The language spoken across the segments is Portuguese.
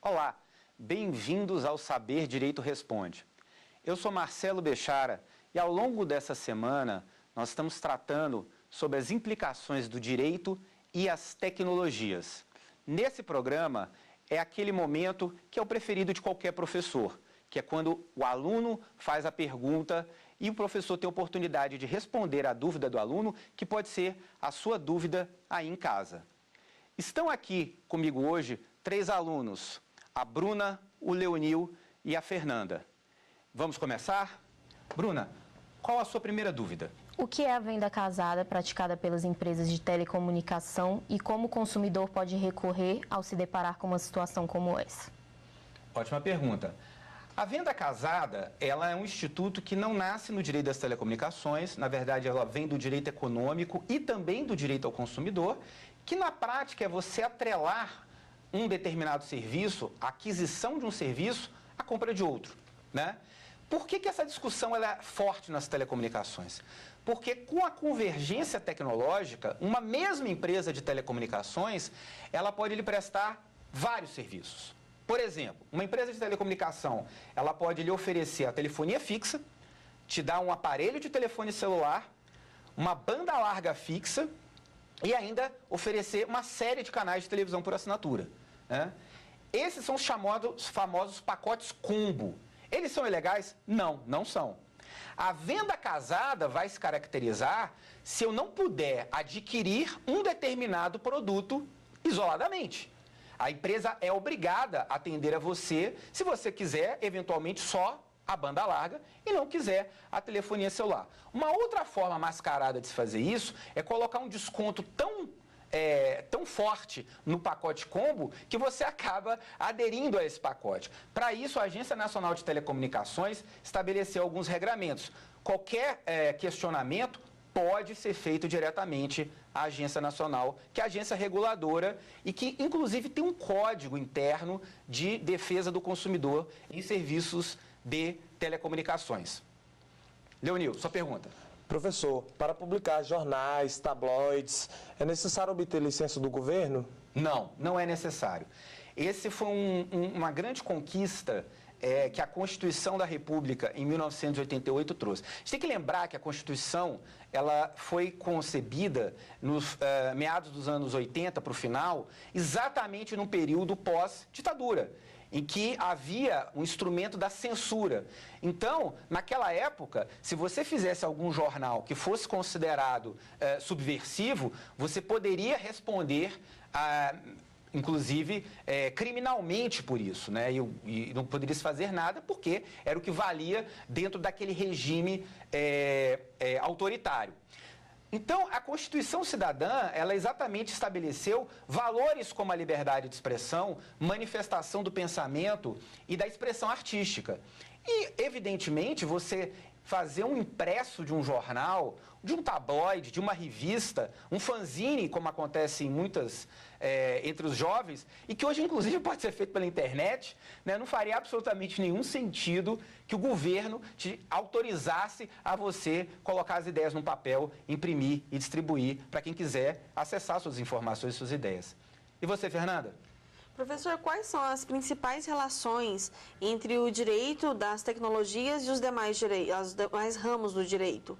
Olá, bem-vindos ao Saber Direito Responde. Eu sou Marcelo Bechara e ao longo dessa semana nós estamos tratando sobre as implicações do direito e as tecnologias. Nesse programa é aquele momento que é o preferido de qualquer professor, que é quando o aluno faz a pergunta e o professor tem a oportunidade de responder a dúvida do aluno, que pode ser a sua dúvida aí em casa. Estão aqui comigo hoje 3 alunos, a Bruna, o Leonil e a Fernanda. Vamos começar? Bruna, qual a sua primeira dúvida? O que é a venda casada praticada pelas empresas de telecomunicação e como o consumidor pode recorrer ao se deparar com uma situação como essa? Ótima pergunta. A venda casada, ela é um instituto que não nasce no direito das telecomunicações, na verdade ela vem do direito econômico e também do direito ao consumidor, que na prática é você atrelar um determinado serviço, a aquisição de um serviço, à compra de outro, né? Por que essa discussão ela é forte nas telecomunicações? Porque com a convergência tecnológica, uma mesma empresa de telecomunicações, ela pode lhe prestar vários serviços. Por exemplo, uma empresa de telecomunicação, ela pode lhe oferecer a telefonia fixa, te dar um aparelho de telefone celular, uma banda larga fixa e ainda oferecer uma série de canais de televisão por assinatura, né? Esses são os famosos pacotes combo. Eles são ilegais? Não, não são. A venda casada vai se caracterizar se eu não puder adquirir um determinado produto isoladamente. A empresa é obrigada a atender a você, se você quiser, eventualmente, só a banda larga e não quiser a telefonia celular. Uma outra forma mascarada de se fazer isso é colocar um desconto tão forte no pacote combo que você acaba aderindo a esse pacote. Para isso, a Agência Nacional de Telecomunicações estabeleceu alguns regramentos. Qualquer questionamento pode ser feito diretamente à Agência Nacional, que é a agência reguladora e que, inclusive, tem um código interno de defesa do consumidor em serviços de telecomunicações. Leonil, sua pergunta. Professor, para publicar jornais, tabloides, é necessário obter licença do governo? Não, não é necessário. Esse foi uma grande conquista que a Constituição da República, em 1988, trouxe. A gente tem que lembrar que a Constituição ela foi concebida nos meados dos anos 80 para o final, exatamente num período pós-ditadura, em que havia um instrumento da censura. Então, naquela época, se você fizesse algum jornal que fosse considerado subversivo, você poderia responder inclusive criminalmente por isso, né? E não poderia se fazer nada porque era o que valia dentro daquele regime autoritário. Então, a Constituição Cidadã, ela exatamente estabeleceu valores como a liberdade de expressão, manifestação do pensamento e da expressão artística. E, evidentemente, você fazer um impresso de um jornal, de um tabloide, de uma revista, um fanzine, como acontece em muitas entre os jovens, e que hoje, inclusive, pode ser feito pela internet, né, não faria absolutamente nenhum sentido que o governo te autorizasse a você colocar as ideias num papel, imprimir e distribuir para quem quiser acessar suas informações e suas ideias. E você, Fernanda? Professor, quais são as principais relações entre o direito das tecnologias e os demais ramos do direito?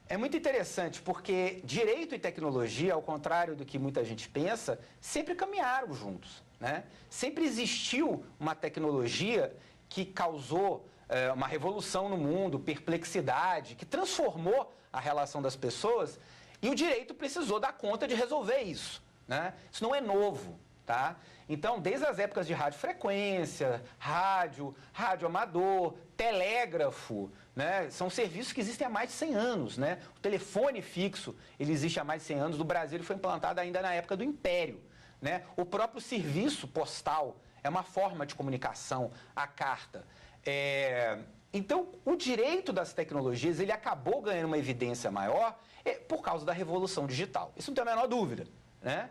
É muito interessante porque direito e tecnologia, ao contrário do que muita gente pensa, sempre caminharam juntos, né? Sempre existiu uma tecnologia que causou uma revolução no mundo, perplexidade, que transformou a relação das pessoas e o direito precisou dar conta de resolver isso, né? Isso não é novo. Tá? Então, desde as épocas de radiofrequência, rádio amador, telégrafo, né? São serviços que existem há mais de 100 anos. Né? O telefone fixo ele existe há mais de 100 anos. No Brasil, ele foi implantado ainda na época do Império. Né? O próprio serviço postal é uma forma de comunicação, a carta. Então, o direito das tecnologias ele acabou ganhando uma evidência maior por causa da revolução digital. Isso não tem a menor dúvida. Né?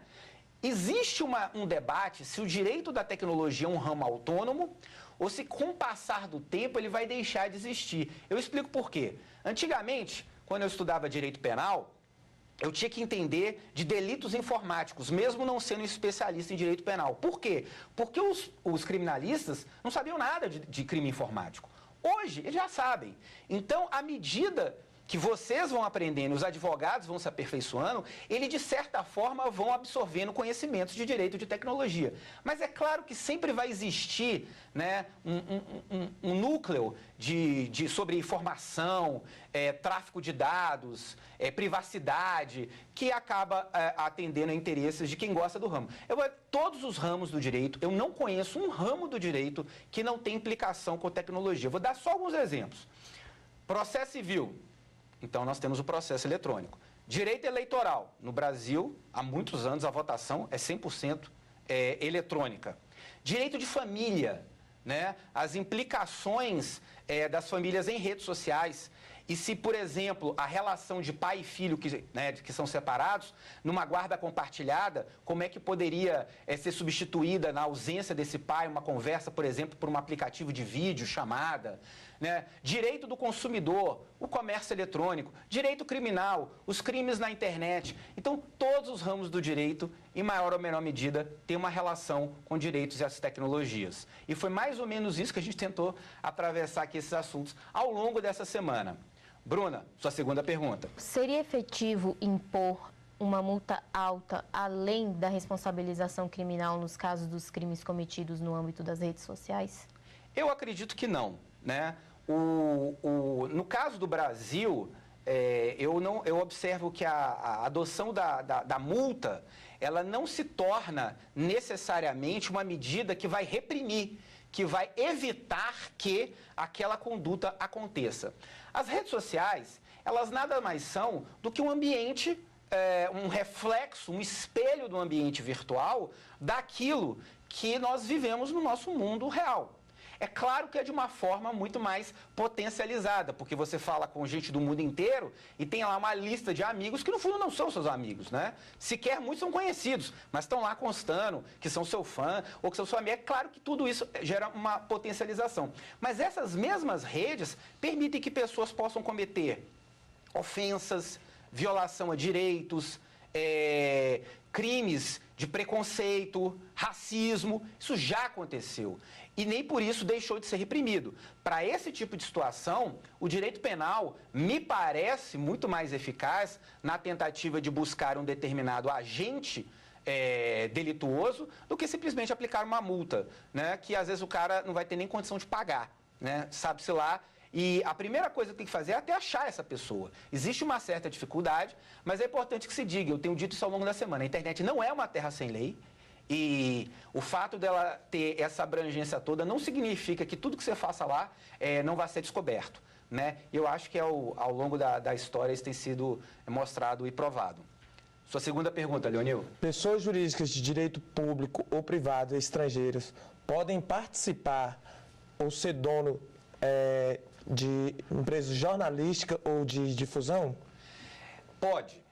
Existe um debate se o direito da tecnologia é um ramo autônomo ou se, com o passar do tempo, ele vai deixar de existir. Eu explico por quê. Antigamente, quando eu estudava direito penal, eu tinha que entender de delitos informáticos, mesmo não sendo especialista em direito penal. Por quê? Porque os criminalistas não sabiam nada de crime informático. Hoje, eles já sabem. Então, à medida que vocês vão aprendendo, os advogados vão se aperfeiçoando, eles, de certa forma, vão absorvendo conhecimentos de direito de tecnologia. Mas é claro que sempre vai existir, né, um núcleo sobre informação, tráfico de dados, privacidade, que acaba atendendo a interesses de quem gosta do ramo. Todos os ramos do direito, eu não conheço um ramo do direito que não tem implicação com tecnologia. Vou dar só alguns exemplos. Processo civil. Então, nós temos o processo eletrônico. Direito eleitoral. No Brasil, há muitos anos, a votação é 100% eletrônica. Direito de família, né? As implicações das famílias em redes sociais. E se, por exemplo, a relação de pai e filho que são separados, numa guarda compartilhada, como é que poderia ser substituída na ausência desse pai uma conversa, por exemplo, por um aplicativo de vídeo, chamada, né? Direito do consumidor, o comércio eletrônico, direito criminal, os crimes na internet. Então, todos os ramos do direito, em maior ou menor medida, têm uma relação com direitos e as tecnologias. E foi mais ou menos isso que a gente tentou atravessar aqui esses assuntos ao longo dessa semana. Bruna, sua segunda pergunta. Seria efetivo impor uma multa alta além da responsabilização criminal nos casos dos crimes cometidos no âmbito das redes sociais? Eu acredito que não, né? No caso do Brasil, eu observo que a adoção da multa, ela não se torna necessariamente uma medida que vai reprimir, que vai evitar que aquela conduta aconteça. As redes sociais, elas nada mais são do que um ambiente, um reflexo, um espelho do ambiente virtual daquilo que nós vivemos no nosso mundo real. É claro que é de uma forma muito mais potencializada, porque você fala com gente do mundo inteiro e tem lá uma lista de amigos que no fundo não são seus amigos, né? Sequer muitos são conhecidos, mas estão lá constando que são seu fã ou que são seu amigo. É claro que tudo isso gera uma potencialização. Mas essas mesmas redes permitem que pessoas possam cometer ofensas, violação a direitos, crimes de preconceito, racismo. Isso já aconteceu. E nem por isso deixou de ser reprimido. Para esse tipo de situação, o direito penal me parece muito mais eficaz na tentativa de buscar um determinado agente delituoso do que simplesmente aplicar uma multa, né? Que às vezes o cara não vai ter nem condição de pagar, né? Sabe-se lá. E a primeira coisa que tem que fazer é até achar essa pessoa. Existe uma certa dificuldade, mas é importante que se diga, eu tenho dito isso ao longo da semana, a internet não é uma terra sem lei, e o fato dela ter essa abrangência toda não significa que tudo que você faça lá não vai ser descoberto, né? Eu acho que ao longo da história isso tem sido mostrado e provado. Sua segunda pergunta, Leonil. Pessoas jurídicas de direito público ou privado estrangeiras podem participar ou ser dono de empresa jornalística ou de difusão? Pode,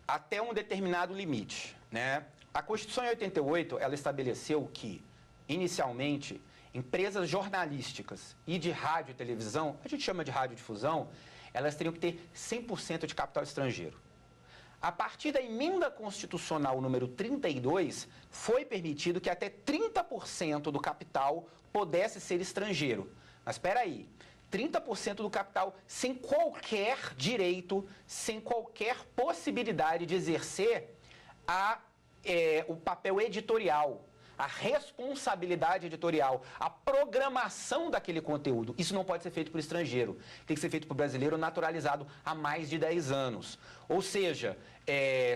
até um determinado limite, né? A Constituição em 88, ela estabeleceu que, inicialmente, empresas jornalísticas e de rádio e televisão, a gente chama de radiodifusão, elas teriam que ter 100% de capital estrangeiro. A partir da emenda constitucional número 32, foi permitido que até 30% do capital pudesse ser estrangeiro. Mas espera aí, 30% do capital sem qualquer direito, sem qualquer possibilidade de exercer o papel editorial, a responsabilidade editorial, a programação daquele conteúdo. Isso não pode ser feito por estrangeiro. Tem que ser feito por brasileiro naturalizado há mais de 10 anos. Ou seja,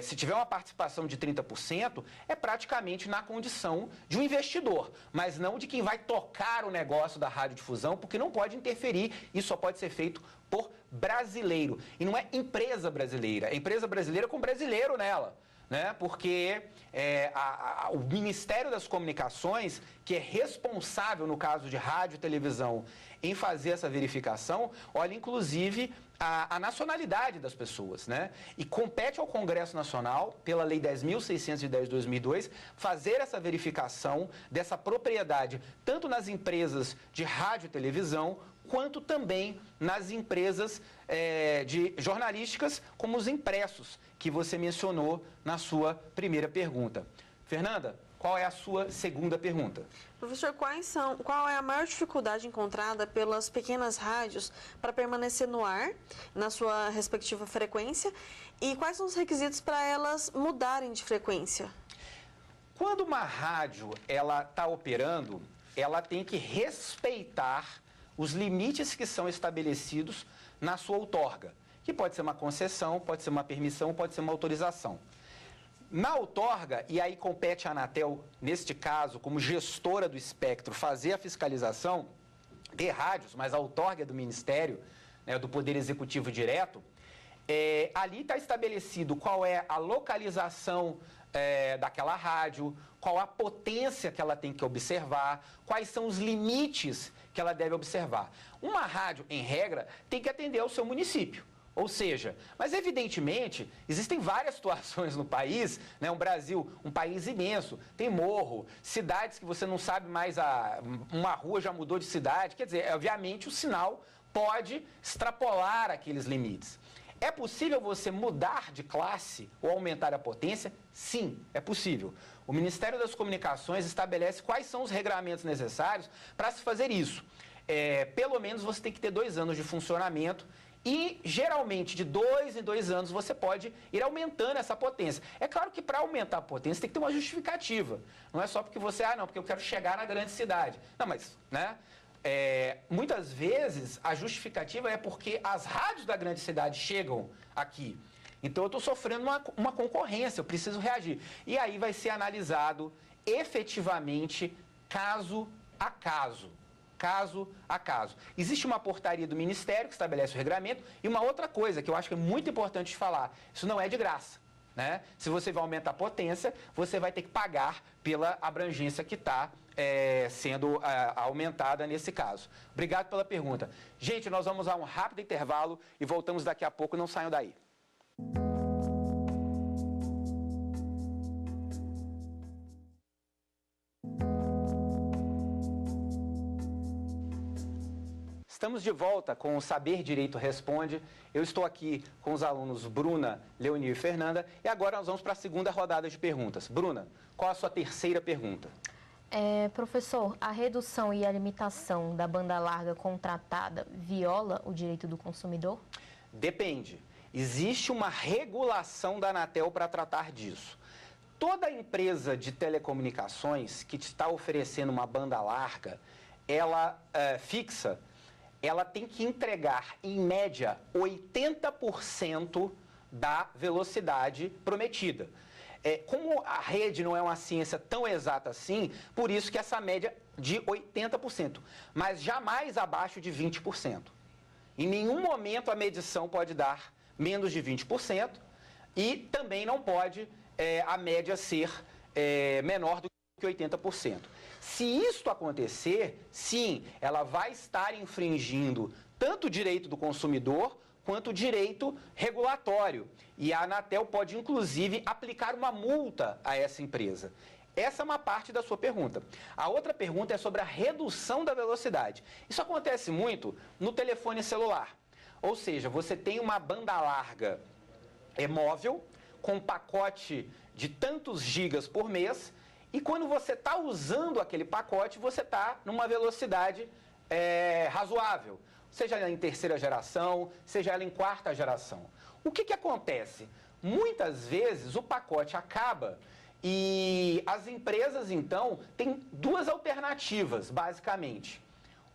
se tiver uma participação de 30%, é praticamente na condição de um investidor, mas não de quem vai tocar o negócio da radiodifusão, porque não pode interferir. Isso só pode ser feito por brasileiro. E não é empresa brasileira, é empresa brasileira com brasileiro nela, né? Porque o Ministério das Comunicações que é responsável, no caso de rádio e televisão, em fazer essa verificação, olha, inclusive, a nacionalidade das pessoas, né? E compete ao Congresso Nacional, pela Lei 10.610 de 2002, fazer essa verificação dessa propriedade, tanto nas empresas de rádio e televisão, quanto também nas empresas de jornalísticas, como os impressos, que você mencionou na sua primeira pergunta. Fernanda, qual é a sua segunda pergunta? Professor, qual é a maior dificuldade encontrada pelas pequenas rádios para permanecer no ar, na sua respectiva frequência, e quais são os requisitos para elas mudarem de frequência? Quando uma rádio está operando, ela tem que respeitar os limites que são estabelecidos na sua outorga, que pode ser uma concessão, pode ser uma permissão, pode ser uma autorização. Na outorga, e aí compete à Anatel, neste caso, como gestora do espectro, fazer a fiscalização de rádios, mas a outorga é do Ministério, né, do Poder Executivo Direto, ali está estabelecido qual é a localização daquela rádio, qual a potência que ela tem que observar, quais são os limites que ela deve observar. Uma rádio, em regra, tem que atender ao seu município. Ou seja, mas evidentemente, existem várias situações no país, né? O Brasil, um país imenso, tem morro, cidades que você não sabe mais, uma rua já mudou de cidade, quer dizer, obviamente o sinal pode extrapolar aqueles limites. É possível você mudar de classe ou aumentar a potência? Sim, é possível. O Ministério das Comunicações estabelece quais são os regramentos necessários para se fazer isso. Pelo menos você tem que ter 2 anos de funcionamento e, geralmente, de 2 em 2 anos, você pode ir aumentando essa potência. É claro que para aumentar a potência tem que ter uma justificativa. Não é só porque você, porque eu quero chegar na grande cidade. Não, mas, né? Muitas vezes a justificativa é porque as rádios da grande cidade chegam aqui. Então eu estou sofrendo uma concorrência, eu preciso reagir. E aí vai ser analisado efetivamente caso a caso. Caso a caso. Existe uma portaria do Ministério que estabelece o regramento e uma outra coisa que eu acho que é muito importante falar, isso não é de graça, né? Se você vai aumentar a potência, você vai ter que pagar pela abrangência que está sendo aumentada nesse caso. Obrigado pela pergunta. Gente, nós vamos a um rápido intervalo e voltamos daqui a pouco, não saiam daí. Estamos de volta com o Saber Direito Responde. Eu estou aqui com os alunos Bruna, Leonir e Fernanda e agora nós vamos para a segunda rodada de perguntas. Bruna, qual a sua terceira pergunta? Professor, a redução e a limitação da banda larga contratada viola o direito do consumidor? Depende. Existe uma regulação da Anatel para tratar disso. Toda empresa de telecomunicações que está oferecendo uma banda larga, ela fixa, ela tem que entregar, em média, 80% da velocidade prometida. Como a rede não é uma ciência tão exata assim, por isso que essa média de 80%, mas jamais abaixo de 20%. Em nenhum momento a medição pode dar menos de 20% e também não pode a média ser menor do que 80%. Se isto acontecer, sim, ela vai estar infringindo tanto o direito do consumidor quanto o direito regulatório. E a Anatel pode, inclusive, aplicar uma multa a essa empresa. Essa é uma parte da sua pergunta. A outra pergunta é sobre a redução da velocidade. Isso acontece muito no telefone celular. Ou seja, você tem uma banda larga móvel, com um pacote de tantos gigas por mês, e quando você está usando aquele pacote, você está numa velocidade razoável. Seja ela em terceira geração, seja ela em quarta geração. O que acontece? Muitas vezes o pacote acaba e as empresas, então, têm 2 alternativas, basicamente.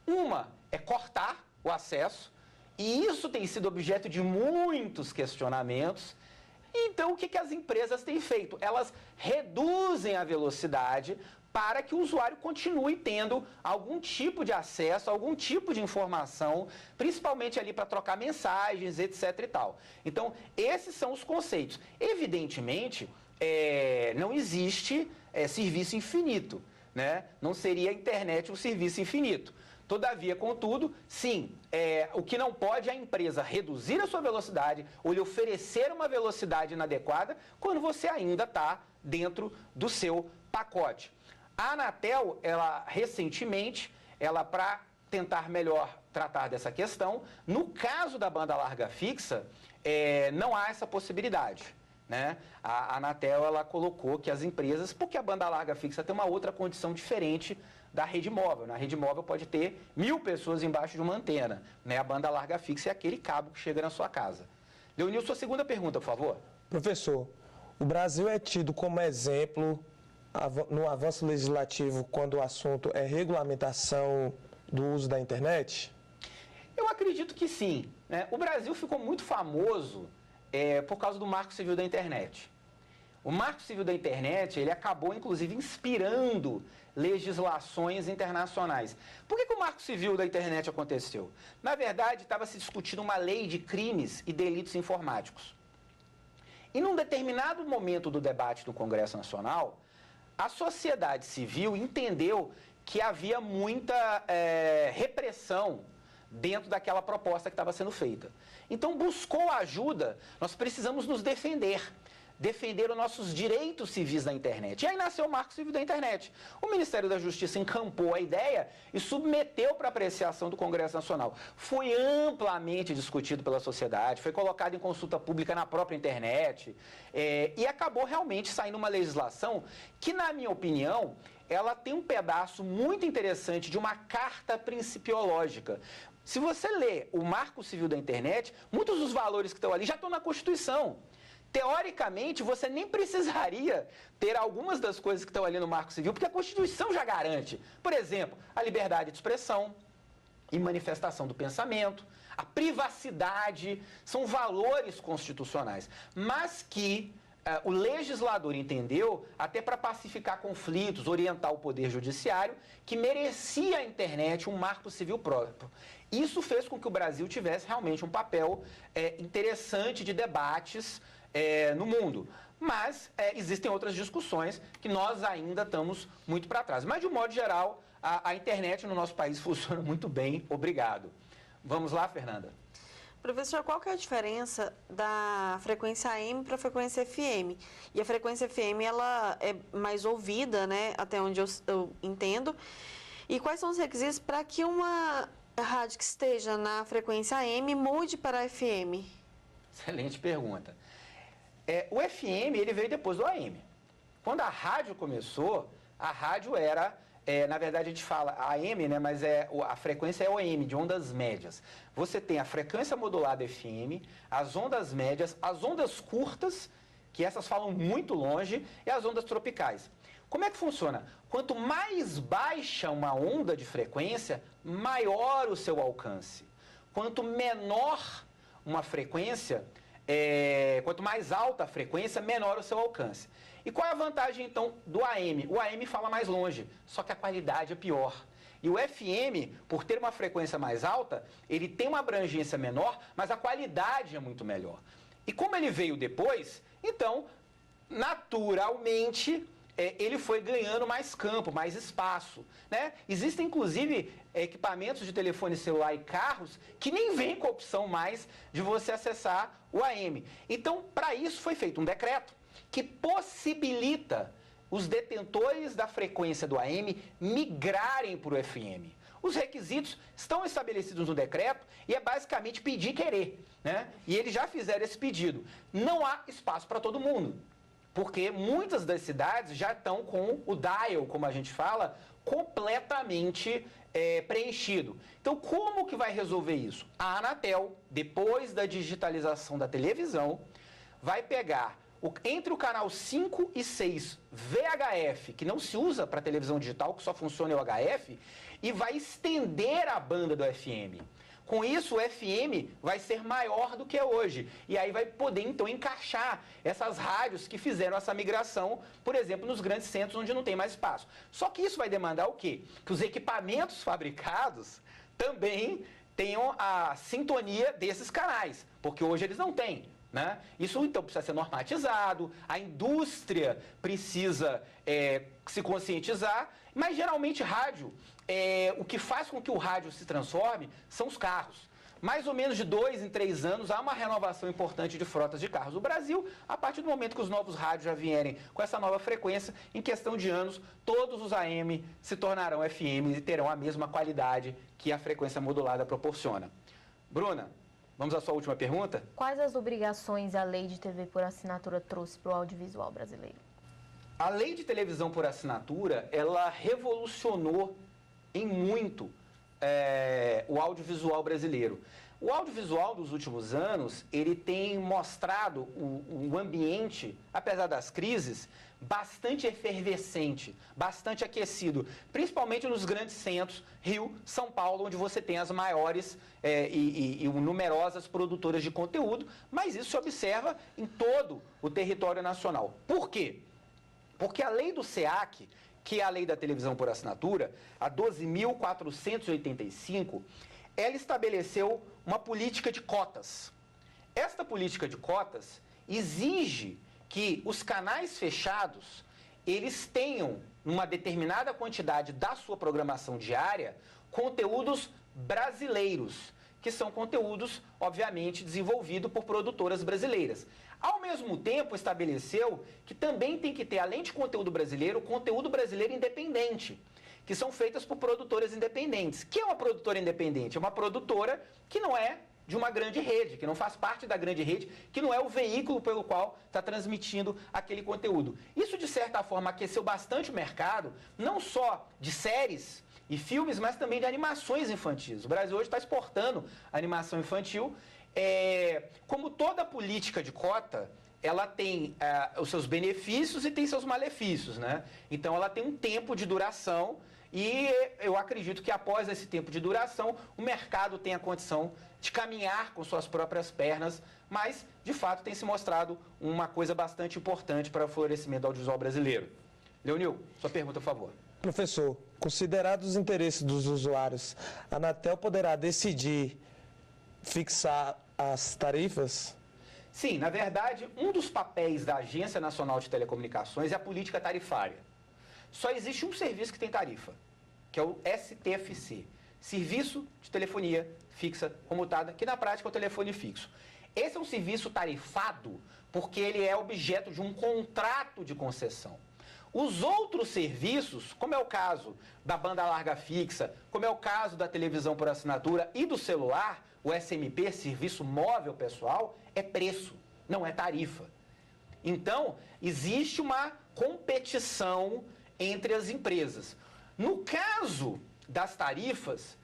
Uma é cortar o acesso, e isso tem sido objeto de muitos questionamentos. Então, o que as empresas têm feito? Elas reduzem a velocidade para que o usuário continue tendo algum tipo de acesso, algum tipo de informação, principalmente ali para trocar mensagens, etc. e tal. Então, esses são os conceitos. Evidentemente, não existe serviço infinito, né? Não seria a internet um serviço infinito. Todavia, contudo, sim, o que não pode é a empresa reduzir a sua velocidade ou lhe oferecer uma velocidade inadequada quando você ainda está dentro do seu pacote. A Anatel, ela recentemente, para tentar melhor tratar dessa questão, no caso da banda larga fixa, não há essa possibilidade, né? A Anatel, ela colocou que as empresas, porque a banda larga fixa tem uma outra condição diferente da rede móvel. Na rede móvel pode ter 1000 pessoas embaixo de uma antena, né? A banda larga fixa é aquele cabo que chega na sua casa. Leonil, sua segunda pergunta, por favor. Professor, o Brasil é tido como exemplo no avanço legislativo quando o assunto é regulamentação do uso da internet? Eu acredito que sim, né? O Brasil ficou muito famoso por causa do Marco Civil da Internet. O Marco Civil da Internet, ele acabou, inclusive, inspirando legislações internacionais. Por que o Marco Civil da Internet aconteceu? Na verdade, estava se discutindo uma lei de crimes e delitos informáticos. E num determinado momento do debate do Congresso Nacional, a sociedade civil entendeu que havia muita repressão dentro daquela proposta que estava sendo feita. Então buscou ajuda, nós precisamos nos defender os nossos direitos civis na internet. E aí nasceu o Marco Civil da Internet. O Ministério da Justiça encampou a ideia e submeteu para apreciação do Congresso Nacional. Foi amplamente discutido pela sociedade, foi colocado em consulta pública na própria internet e acabou realmente saindo uma legislação que, na minha opinião, ela tem um pedaço muito interessante de uma carta principiológica. Se você lê o Marco Civil da Internet, muitos dos valores que estão ali já estão na Constituição. Teoricamente, você nem precisaria ter algumas das coisas que estão ali no Marco Civil, porque a Constituição já garante. Por exemplo, a liberdade de expressão e manifestação do pensamento, a privacidade, são valores constitucionais, mas que o legislador entendeu, até para pacificar conflitos, orientar o Poder Judiciário, que merecia a internet um marco civil próprio. Isso fez com que o Brasil tivesse realmente um papel interessante de debates no mundo. Mas existem outras discussões que nós ainda estamos muito para trás. Mas, de um modo geral, a internet no nosso país funciona muito bem. Obrigado. Vamos lá, Fernanda? Professor, qual que é a diferença da frequência AM para a frequência FM? E a frequência FM, ela é mais ouvida, né, até onde eu entendo. E quais são os requisitos para que uma rádio que esteja na frequência AM mude para a FM? Excelente pergunta. O FM, ele veio depois do AM. Quando a rádio começou, a rádio era... na verdade, a gente fala AM, né, mas a frequência é OM, de ondas médias. Você tem a frequência modulada FM, as ondas médias, as ondas curtas, que essas falam muito longe, e as ondas tropicais. Como é que funciona? Quanto mais baixa uma onda de frequência, maior o seu alcance. Quanto menor uma frequência, quanto mais alta a frequência, menor o seu alcance. E qual é a vantagem, então, do AM? O AM fala mais longe, só que a qualidade é pior. E o FM, por ter uma frequência mais alta, ele tem uma abrangência menor, mas a qualidade é muito melhor. E como ele veio depois, então, naturalmente, ele foi ganhando mais campo, mais espaço, né? Existem, inclusive, equipamentos de telefone celular e carros que nem vêm com a opção mais de você acessar o AM. Então, para isso foi feito um decreto que possibilita os detentores da frequência do AM migrarem para o FM. Os requisitos estão estabelecidos no decreto e é basicamente pedir e querer, né? E eles já fizeram esse pedido. Não há espaço para todo mundo, porque muitas das cidades já estão com o dial, como a gente fala, completamente preenchido. Então, como que vai resolver isso? A Anatel, depois da digitalização da televisão, vai pegar entre o canal 5 e 6 VHF, que não se usa para televisão digital, que só funciona o HF, e vai estender a banda do FM. Com isso, o FM vai ser maior do que é hoje. E aí vai poder, então, encaixar essas rádios que fizeram essa migração, por exemplo, nos grandes centros onde não tem mais espaço. Só que isso vai demandar o quê? Que os equipamentos fabricados também tenham a sintonia desses canais, porque hoje eles não têm. né? Isso, então, precisa ser normatizado, a indústria precisa se conscientizar, mas, geralmente, rádio, o que faz com que o rádio se transforme são os carros. Mais ou menos de 2 em 3 anos, há uma renovação importante de frotas de carros no Brasil, a partir do momento que os novos rádios já vierem com essa nova frequência, em questão de anos, todos os AM se tornarão FM e terão a mesma qualidade que a frequência modulada proporciona. Bruna, vamos à sua última pergunta? Quais as obrigações a lei de TV por assinatura trouxe para o audiovisual brasileiro? A lei de televisão por assinatura, ela revolucionou em muito o audiovisual brasileiro. O audiovisual dos últimos anos, ele tem mostrado um ambiente, apesar das crises, bastante efervescente, bastante aquecido, principalmente nos grandes centros, Rio, São Paulo, onde você tem as maiores e numerosas produtoras de conteúdo, mas isso se observa em todo o território nacional. Por quê? Porque a lei do SEAC, que é a lei da televisão por assinatura, a 12.485, ela estabeleceu uma política de cotas. Esta política de cotas exige que os canais fechados, eles tenham, numa determinada quantidade da sua programação diária, conteúdos brasileiros, que são conteúdos, obviamente, desenvolvidos por produtoras brasileiras. Ao mesmo tempo, estabeleceu que também tem que ter, além de conteúdo brasileiro independente, que são feitas por produtoras independentes. Que é uma produtora independente? É uma produtora que não é de uma grande rede, que não faz parte da grande rede, que não é o veículo pelo qual está transmitindo aquele conteúdo. Isso, de certa forma, aqueceu bastante o mercado, não só de séries e filmes, mas também de animações infantis. O Brasil hoje está exportando animação infantil. Como toda política de cota, ela tem os seus benefícios e tem seus malefícios, né? Então, ela tem um tempo de duração e eu acredito que após esse tempo de duração, o mercado tem a condição de caminhar com suas próprias pernas, mas, de fato, tem se mostrado uma coisa bastante importante para o florescimento do audiovisual brasileiro. Leonil, sua pergunta, por favor. Professor, considerados os interesses dos usuários, a Anatel poderá decidir fixar as tarifas? Sim, na verdade, um dos papéis da Agência Nacional de Telecomunicações é a política tarifária. Só existe um serviço que tem tarifa, que é o STFC, Serviço de Telefonia Fixa Comutada, que na prática é o telefone fixo. Esse é um serviço tarifado porque ele é objeto de um contrato de concessão. Os outros serviços, como é o caso da banda larga fixa, como é o caso da televisão por assinatura e do celular, o SMP, Serviço Móvel Pessoal, é preço, não é tarifa. Então, existe uma competição entre as empresas. No caso das tarifas,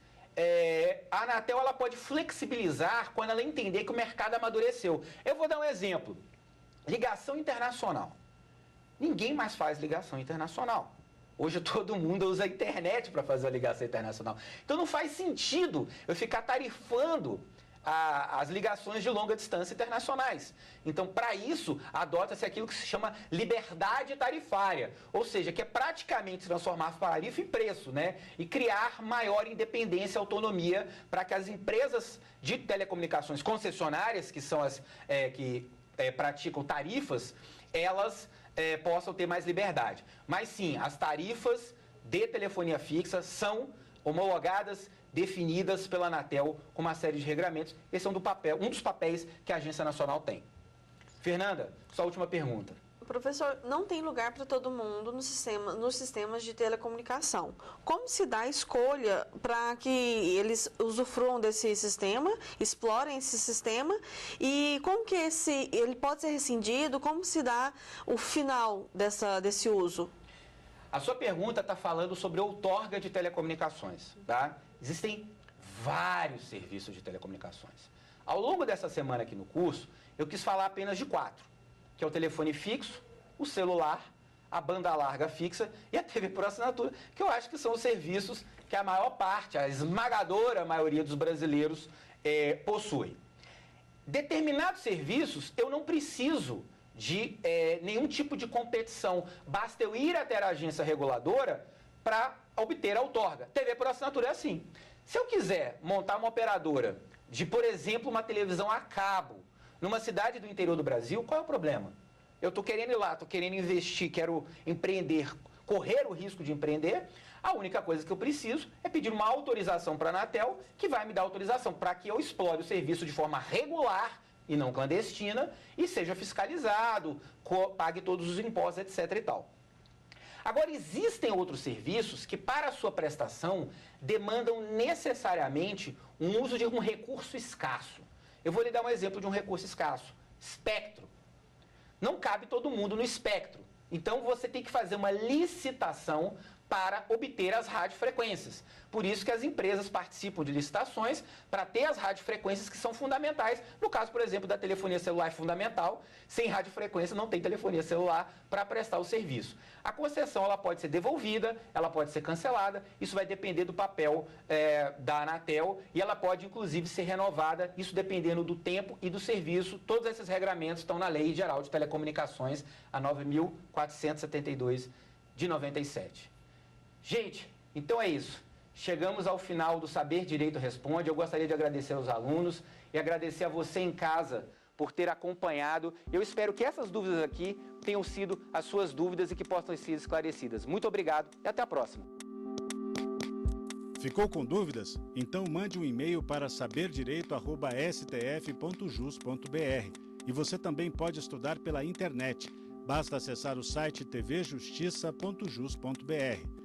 a Anatel ela pode flexibilizar quando ela entender que o mercado amadureceu. Eu vou dar um exemplo. Ligação internacional. Ninguém mais faz ligação internacional. Hoje todo mundo usa a internet para fazer a ligação internacional. Então não faz sentido eu ficar tarifando as ligações de longa distância internacionais. Então, para isso, adota-se aquilo que se chama liberdade tarifária, ou seja, que é praticamente transformar a tarifa em preço, né? E criar maior independência e autonomia para que as empresas de telecomunicações concessionárias, que são as que praticam tarifas, elas possam ter mais liberdade. Mas sim, as tarifas de telefonia fixa são homologadas, definidas pela Anatel com uma série de regramentos. Esse é um dos papéis que a Agência Nacional tem. Fernanda, sua última pergunta. Professor, não tem lugar para todo mundo nos sistemas de telecomunicação. Como se dá a escolha para que eles usufruam desse sistema, explorem esse sistema e como que ele pode ser rescindido, como se dá o final desse uso? A sua pergunta está falando sobre outorga de telecomunicações, tá? Existem vários serviços de telecomunicações. Ao longo dessa semana aqui no curso, eu quis falar apenas de 4, que é o telefone fixo, o celular, a banda larga fixa e a TV por assinatura, que eu acho que são os serviços que a maior parte, a esmagadora maioria dos brasileiros possui. Determinados serviços eu não preciso de nenhum tipo de competição. Basta eu ir até a agência reguladora para obter a outorga. TV por assinatura é assim. Se eu quiser montar uma operadora de, por exemplo, uma televisão a cabo Numa cidade do interior do Brasil, qual é o problema? Eu estou querendo ir lá, estou querendo investir, quero empreender, correr o risco de empreender. A única coisa que eu preciso é pedir uma autorização para a Anatel, que vai me dar autorização para que eu explore o serviço de forma regular e não clandestina, e seja fiscalizado, pague todos os impostos, etc. e tal. Agora, existem outros serviços que, para a sua prestação, demandam necessariamente um uso de um recurso escasso. Eu vou lhe dar um exemplo de um recurso escasso. Espectro. Não cabe todo mundo no espectro. Então, você tem que fazer uma licitação para obter as radiofrequências. Por isso que as empresas participam de licitações para ter as radiofrequências que são fundamentais. No caso, por exemplo, da telefonia celular é fundamental. Sem radiofrequência não tem telefonia celular para prestar o serviço. A concessão ela pode ser devolvida, ela pode ser cancelada. Isso vai depender do papel da Anatel e ela pode, inclusive, ser renovada. Isso dependendo do tempo e do serviço. Todos esses regramentos estão na Lei Geral de Telecomunicações, a 9.472 de 97. Gente, então é isso. Chegamos ao final do Saber Direito Responde. Eu gostaria de agradecer aos alunos e agradecer a você em casa por ter acompanhado. Eu espero que essas dúvidas aqui tenham sido as suas dúvidas e que possam ser esclarecidas. Muito obrigado e até a próxima. Ficou com dúvidas? Então mande um e-mail para saberdireito@stf.jus.br. E você também pode estudar pela internet. Basta acessar o site tvjustiça.jus.br.